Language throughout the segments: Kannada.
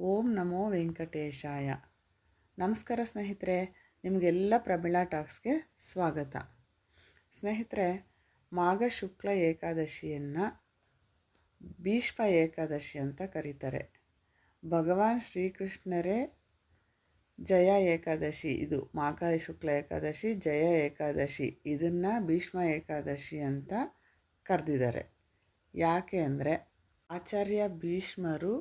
ಓಂ ನಮೋ ವೆಂಕಟೇಶಾಯ. ನಮಸ್ಕಾರ ಸ್ನೇಹಿತರೆ, ನಿಮಗೆಲ್ಲ ಪ್ರಮೀಳಾ ಟಾಕ್ಸ್ಗೆ ಸ್ವಾಗತ. ಸ್ನೇಹಿತರೆ, ಮಾಘ ಶುಕ್ಲ ಏಕಾದಶಿಯನ್ನು ಭೀಷ್ಮ ಏಕಾದಶಿ ಅಂತ ಕರೀತಾರೆ. ಭಗವಾನ್ ಶ್ರೀಕೃಷ್ಣರೇ ಜಯ ಏಕಾದಶಿ, ಇದು ಮಾಘ ಶುಕ್ಲ ಏಕಾದಶಿ, ಜಯ ಏಕಾದಶಿ, ಇದನ್ನು ಭೀಷ್ಮ ಏಕಾದಶಿ ಅಂತ ಕರೆದಿದ್ದಾರೆ. ಯಾಕೆ ಅಂದರೆ ಆಚಾರ್ಯ ಭೀಷ್ಮರು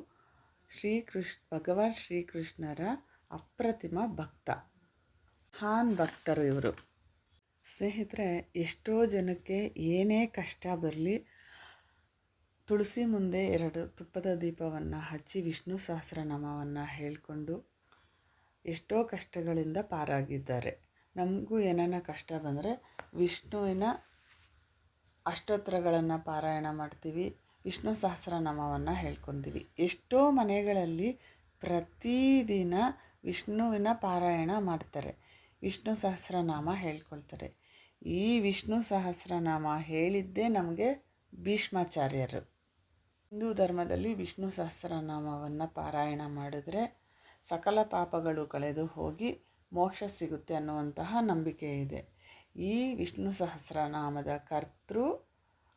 ಭಗವಾನ್ ಶ್ರೀಕೃಷ್ಣರ ಅಪ್ರತಿಮ ಭಕ್ತ, ಮಹಾನ್ ಭಕ್ತರು ಇವರು. ಸ್ನೇಹಿತರೆ, ಎಷ್ಟೋ ಜನಕ್ಕೆ ಏನೇ ಕಷ್ಟ ಬರಲಿ ತುಳಸಿ ಮುಂದೆ 2 ತುಪ್ಪದ ದೀಪವನ್ನು ಹಚ್ಚಿ ವಿಷ್ಣು ಸಹಸ್ರನಾಮವನ್ನು ಹೇಳಿಕೊಂಡು ಎಷ್ಟೋ ಕಷ್ಟಗಳಿಂದ ಪಾರಾಗಿದ್ದಾರೆ. ನಮಗೂ ಏನಾನ ಕಷ್ಟ ಬಂದರೆ ವಿಷ್ಣುವಿನ ಅಷ್ಟೋತ್ತರಗಳನ್ನು ಪಾರಾಯಣ ಮಾಡ್ತೀವಿ, ವಿಷ್ಣು ಸಹಸ್ರನಾಮವನ್ನು ಹೇಳ್ಕೊತೀವಿ. ಎಷ್ಟೋ ಮನೆಗಳಲ್ಲಿ ಪ್ರತಿದಿನ ವಿಷ್ಣುವಿನ ಪಾರಾಯಣ ಮಾಡ್ತಾರೆ, ವಿಷ್ಣು ಸಹಸ್ರನಾಮ ಹೇಳ್ಕೊಳ್ತಾರೆ. ಈ ವಿಷ್ಣು ಸಹಸ್ರನಾಮ ಹೇಳಿದ್ದೇ ನಮಗೆ ಭೀಷ್ಮಾಚಾರ್ಯರು. ಹಿಂದೂ ಧರ್ಮದಲ್ಲಿ ವಿಷ್ಣು ಸಹಸ್ರನಾಮವನ್ನು ಪಾರಾಯಣ ಮಾಡಿದ್ರೆ ಸಕಲ ಪಾಪಗಳು ಕಳೆದು ಹೋಗಿ ಮೋಕ್ಷ ಸಿಗುತ್ತೆ ಅನ್ನುವಂತಹ ನಂಬಿಕೆ ಇದೆ. ಈ ವಿಷ್ಣು ಸಹಸ್ರನಾಮದ ಕರ್ತೃ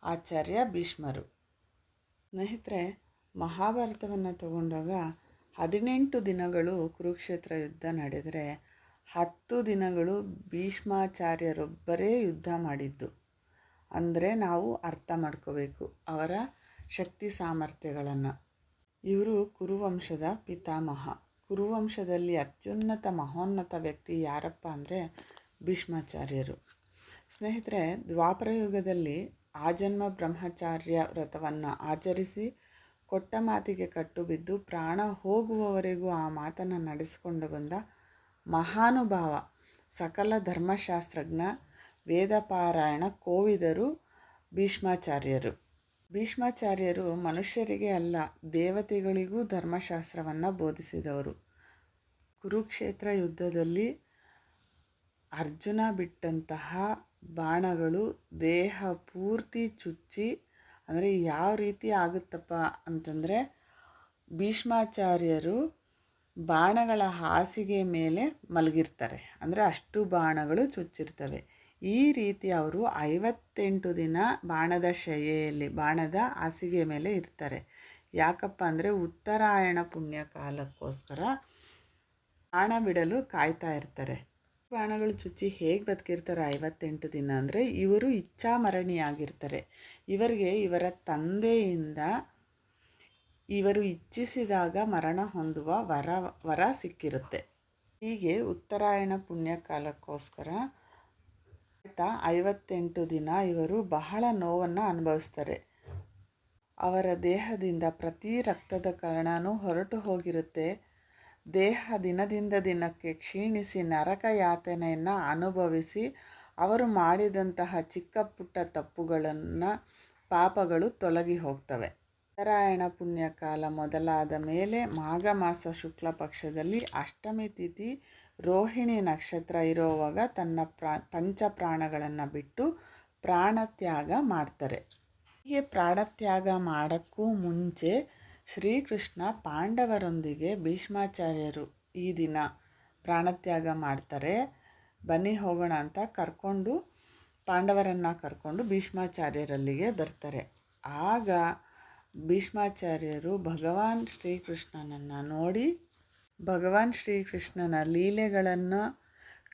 ಆಚಾರ್ಯ ಭೀಷ್ಮರು. ಸ್ನೇಹಿತರೆ, ಮಹಾಭಾರತವನ್ನು ತಗೊಂಡಾಗ 18 ದಿನಗಳು ಕುರುಕ್ಷೇತ್ರ ಯುದ್ಧ ನಡೆದರೆ 10 ದಿನಗಳು ಭೀಷ್ಮಾಚಾರ್ಯರೊಬ್ಬರೇ ಯುದ್ಧ ಮಾಡಿದ್ದು. ಅಂದರೆ ನಾವು ಅರ್ಥ ಮಾಡ್ಕೋಬೇಕು ಅವರ ಶಕ್ತಿ ಸಾಮರ್ಥ್ಯಗಳನ್ನು. ಇವರು ಕುರುವಂಶದ ಪಿತಾಮಹ. ಕುರುವಂಶದಲ್ಲಿ ಅತ್ಯುನ್ನತ ಮಹೋನ್ನತ ವ್ಯಕ್ತಿ ಯಾರಪ್ಪ ಅಂದರೆ ಭೀಷ್ಮಾಚಾರ್ಯರು. ಸ್ನೇಹಿತರೆ, ದ್ವಾಪರ ಯುಗದಲ್ಲಿ ಆಜನ್ಮ ಬ್ರಹ್ಮಚಾರ್ಯ ವ್ರತವನ್ನು ಆಚರಿಸಿ ಕೊಟ್ಟ ಮಾತಿಗೆ ಕಟ್ಟು ಬಿದ್ದು ಪ್ರಾಣ ಹೋಗುವವರೆಗೂ ಆ ಮಾತನ್ನು ನಡೆಸಿಕೊಂಡು ಬಂದ ಮಹಾನುಭಾವ, ಸಕಲ ಧರ್ಮಶಾಸ್ತ್ರಜ್ಞ, ವೇದಪಾರಾಯಣ ಕೋವಿದರು ಭೀಷ್ಮಾಚಾರ್ಯರು. ಭೀಷ್ಮಾಚಾರ್ಯರು ಮನುಷ್ಯರಿಗೆ ಅಲ್ಲ, ದೇವತೆಗಳಿಗೂ ಧರ್ಮಶಾಸ್ತ್ರವನ್ನು ಬೋಧಿಸಿದವರು. ಕುರುಕ್ಷೇತ್ರ ಯುದ್ಧದಲ್ಲಿ ಅರ್ಜುನ ಬಿಟ್ಟಂತಹ ಬಾಣಗಳು ದೇಹ ಪೂರ್ತಿ ಚುಚ್ಚಿ, ಅಂದರೆ ಯಾವ ರೀತಿ ಆಗುತ್ತಪ್ಪ ಅಂತಂದರೆ ಭೀಷ್ಮಾಚಾರ್ಯರು ಬಾಣಗಳ ಹಾಸಿಗೆ ಮೇಲೆ ಮಲಗಿರ್ತಾರೆ, ಅಂದರೆ ಅಷ್ಟು ಬಾಣಗಳು ಚುಚ್ಚಿರ್ತವೆ. ಈ ರೀತಿ ಅವರು 58 ದಿನ ಬಾಣದ ಶಯ್ಯೆಯಲ್ಲಿ, ಬಾಣದ ಹಾಸಿಗೆ ಮೇಲೆ ಇರ್ತಾರೆ. ಯಾಕಪ್ಪ ಅಂದರೆ ಉತ್ತರಾಯಣ ಪುಣ್ಯ ಕಾಲಕ್ಕೋಸ್ಕರ ಬಾಣ ಬಿಡಲು ಕಾಯ್ತಾ ಇರ್ತಾರೆ. ಬಾಣಗಳು ಚುಚ್ಚಿ ಹೇಗೆ ಬದುಕಿರ್ತಾರೆ 58 ದಿನ ಅಂದರೆ ಇವರು ಇಚ್ಛಾಮರಣಿಯಾಗಿರ್ತಾರೆ. ಇವರಿಗೆ ಇವರ ತಂದೆಯಿಂದ ಇವರು ಇಚ್ಛಿಸಿದಾಗ ಮರಣ ಹೊಂದುವ ವರ ಸಿಕ್ಕಿರುತ್ತೆ. ಹೀಗೆ ಉತ್ತರಾಯಣ ಪುಣ್ಯ ಕಾಲಕ್ಕೋಸ್ಕರ 58 ದಿನ ಇವರು ಬಹಳ ನೋವನ್ನು ಅನುಭವಿಸ್ತಾರೆ. ಅವರ ದೇಹದಿಂದ ಪ್ರತಿ ರಕ್ತದ ಕಣನೂ ಹೊರಟು ಹೋಗಿರುತ್ತೆ. ದೇಹ ದಿನದಿಂದ ದಿನಕ್ಕೆ ಕ್ಷೀಣಿಸಿ ನರಕ ಯಾತನೆಯನ್ನು ಅನುಭವಿಸಿ ಅವರು ಮಾಡಿದಂತಹ ಚಿಕ್ಕ ಪುಟ್ಟ ತಪ್ಪುಗಳನ್ನು, ಪಾಪಗಳು ತೊಲಗಿ ಹೋಗ್ತವೆ. ಉತ್ತರಾಯಣ ಪುಣ್ಯಕಾಲ ಮೊದಲಾದ ಮೇಲೆ ಮಾಘ ಮಾಸ ಶುಕ್ಲ ಪಕ್ಷದಲ್ಲಿ ಅಷ್ಟಮಿ ತಿಥಿ ರೋಹಿಣಿ ನಕ್ಷತ್ರ ಇರೋವಾಗ ತನ್ನ ಪಂಚಪ್ರಾಣಗಳನ್ನು ಬಿಟ್ಟು ಪ್ರಾಣತ್ಯಾಗ ಮಾಡ್ತಾರೆ. ಹೀಗೆ ಪ್ರಾಣತ್ಯಾಗ ಮಾಡೋಕ್ಕೂ ಮುಂಚೆ ಶ್ರೀಕೃಷ್ಣ ಪಾಂಡವರೊಂದಿಗೆ ಭೀಷ್ಮಾಚಾರ್ಯರು ಈ ದಿನ ಪ್ರಾಣತ್ಯಾಗ ಮಾಡ್ತಾರೆ, ಬನ್ನಿ ಹೋಗೋಣ ಅಂತ ಪಾಂಡವರನ್ನು ಕರ್ಕೊಂಡು ಭೀಷ್ಮಾಚಾರ್ಯರಲ್ಲಿಗೆ ಬರ್ತಾರೆ. ಆಗ ಭೀಷ್ಮಾಚಾರ್ಯರು ಭಗವಾನ್ ಶ್ರೀಕೃಷ್ಣನನ್ನು ನೋಡಿ ಭಗವಾನ್ ಶ್ರೀಕೃಷ್ಣನ ಲೀಲೆಗಳನ್ನು,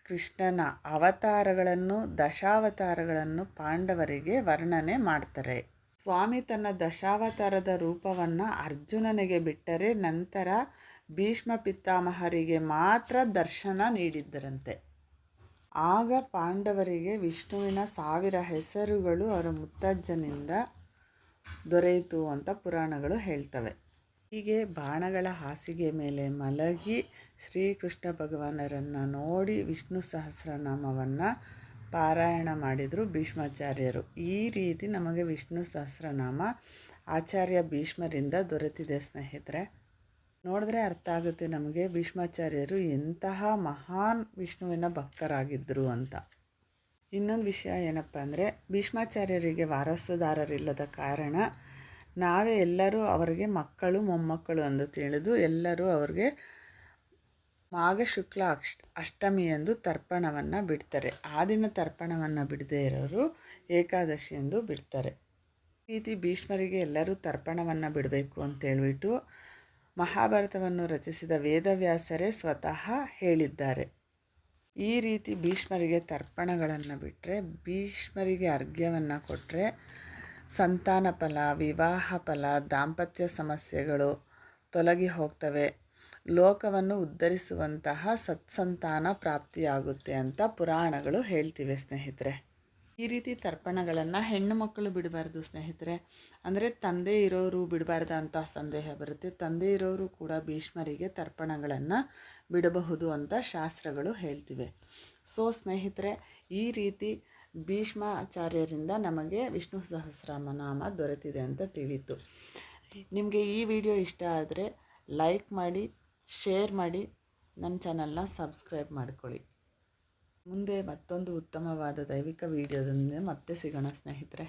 ಕೃಷ್ಣನ ಅವತಾರಗಳನ್ನು, ದಶಾವತಾರಗಳನ್ನು ಪಾಂಡವರಿಗೆ ವರ್ಣನೆ ಮಾಡ್ತಾರೆ. ಸ್ವಾಮಿ ತನ್ನ ದಶಾವತಾರದ ರೂಪವನ್ನು ಅರ್ಜುನನಿಗೆ ಬಿಟ್ಟರೆ ನಂತರ ಭೀಷ್ಮ ಪಿತಾಮಹರಿಗೆ ಮಾತ್ರ ದರ್ಶನ ನೀಡಿದ್ದರಂತೆ. ಆಗ ಪಾಂಡವರಿಗೆ ವಿಷ್ಣುವಿನ 1000 ಹೆಸರುಗಳು ಅವರ ಮುತ್ತಜ್ಜನಿಂದ ದೊರೆಯಿತು ಅಂತ ಪುರಾಣಗಳು ಹೇಳ್ತವೆ. ಹೀಗೆ ಬಾಣಗಳ ಹಾಸಿಗೆ ಮೇಲೆ ಮಲಗಿ ಶ್ರೀಕೃಷ್ಣ ಭಗವಾನರನ್ನು ನೋಡಿ ವಿಷ್ಣು ಸಹಸ್ರನಾಮವನ್ನು ಪಾರಾಯಣ ಮಾಡಿದರು ಭೀಷ್ಮಾಚಾರ್ಯರು. ಈ ರೀತಿ ನಮಗೆ ವಿಷ್ಣು ಸಹಸ್ರನಾಮ ಆಚಾರ್ಯ ಭೀಷ್ಮರಿಂದ ದೊರೆತಿದೆ. ಸ್ನೇಹಿತರೆ, ನೋಡಿದ್ರೆ ಅರ್ಥ ಆಗುತ್ತೆ ನಮಗೆ ಭೀಷ್ಮಾಚಾರ್ಯರು ಎಂತಹ ಮಹಾನ್ ವಿಷ್ಣುವಿನ ಭಕ್ತರಾಗಿದ್ದರು ಅಂತ. ಇನ್ನೊಂದು ವಿಷಯ ಏನಪ್ಪ ಅಂದರೆ ಭೀಷ್ಮಾಚಾರ್ಯರಿಗೆ ವಾರಸುದಾರರಿಲ್ಲದ ಕಾರಣ ನಾವೇ ಎಲ್ಲರೂ ಅವರಿಗೆ ಮಕ್ಕಳು ಮೊಮ್ಮಕ್ಕಳು ಎಂದು ತಿಳಿದು ಎಲ್ಲರೂ ಅವ್ರಿಗೆ ಮಾಘ ಶುಕ್ಲ ಅಷ್ಟಮಿ ಎಂದು ತರ್ಪಣವನ್ನು ಬಿಡ್ತಾರೆ. ಆ ದಿನ ತರ್ಪಣವನ್ನು ಬಿಡದೇ ಇರೋರು ಏಕಾದಶಿ ಎಂದು ಬಿಡ್ತಾರೆ. ಈ ರೀತಿ ಭೀಷ್ಮರಿಗೆ ಎಲ್ಲರೂ ತರ್ಪಣವನ್ನು ಬಿಡಬೇಕು ಅಂತೇಳ್ಬಿಟ್ಟು ಮಹಾಭಾರತವನ್ನು ರಚಿಸಿದ ವೇದವ್ಯಾಸರೇ ಸ್ವತಃ ಹೇಳಿದ್ದಾರೆ. ಈ ರೀತಿ ಭೀಷ್ಮರಿಗೆ ತರ್ಪಣಗಳನ್ನು ಬಿಟ್ಟರೆ, ಭೀಷ್ಮರಿಗೆ ಅರ್ಘ್ಯವನ್ನು ಕೊಟ್ಟರೆ ಸಂತಾನ ಫಲ, ವಿವಾಹ ಫಲ, ದಾಂಪತ್ಯ ಸಮಸ್ಯೆಗಳು ತೊಲಗಿ ಹೋಗ್ತವೆ, ಲೋಕವನ್ನು ಉದ್ಧರಿಸುವಂತಹ ಸತ್ಸಂತಾನ ಪ್ರಾಪ್ತಿಯಾಗುತ್ತೆ ಅಂತ ಪುರಾಣಗಳು ಹೇಳ್ತಿವೆ ಸ್ನೇಹಿತರೆ. ಈ ರೀತಿ ತರ್ಪಣಗಳನ್ನು ಹೆಣ್ಣು ಮಕ್ಕಳು ಬಿಡಬಾರ್ದು ಸ್ನೇಹಿತರೆ. ಅಂದರೆ ತಂದೆ ಇರೋರು ಬಿಡಬಾರ್ದ ಅಂತ ಸಂದೇಹ ಬರುತ್ತೆ. ತಂದೆ ಇರೋರು ಕೂಡ ಭೀಷ್ಮರಿಗೆ ತರ್ಪಣಗಳನ್ನು ಬಿಡಬಹುದು ಅಂತ ಶಾಸ್ತ್ರಗಳು ಹೇಳ್ತಿವೆ. ಸ್ನೇಹಿತರೆ, ಈ ರೀತಿ ಭೀಷ್ಮಾಚಾರ್ಯರಿಂದ ನಮಗೆ ವಿಷ್ಣು ಸಹಸ್ರನಾಮ ದೊರೆತಿದೆ ಅಂತ ತಿಳಿಯಿತು. ನಿಮಗೆ ಈ ವಿಡಿಯೋ ಇಷ್ಟ ಆದರೆ ಲೈಕ್ ಮಾಡಿ, ಶೇರ್ ಮಾಡಿ, ನನ್ನ ಚಾನಲ್ನ ಸಬ್ಸ್ಕ್ರೈಬ್ ಮಾಡ್ಕೊಳ್ಳಿ. ಮುಂದೆ ಮತ್ತೊಂದು ಉತ್ತಮವಾದ ದೈವಿಕ ವಿಡಿಯೋದೊಂದಿಗೆ ಮತ್ತೆ ಸಿಗೋಣ ಸ್ನೇಹಿತರೆ.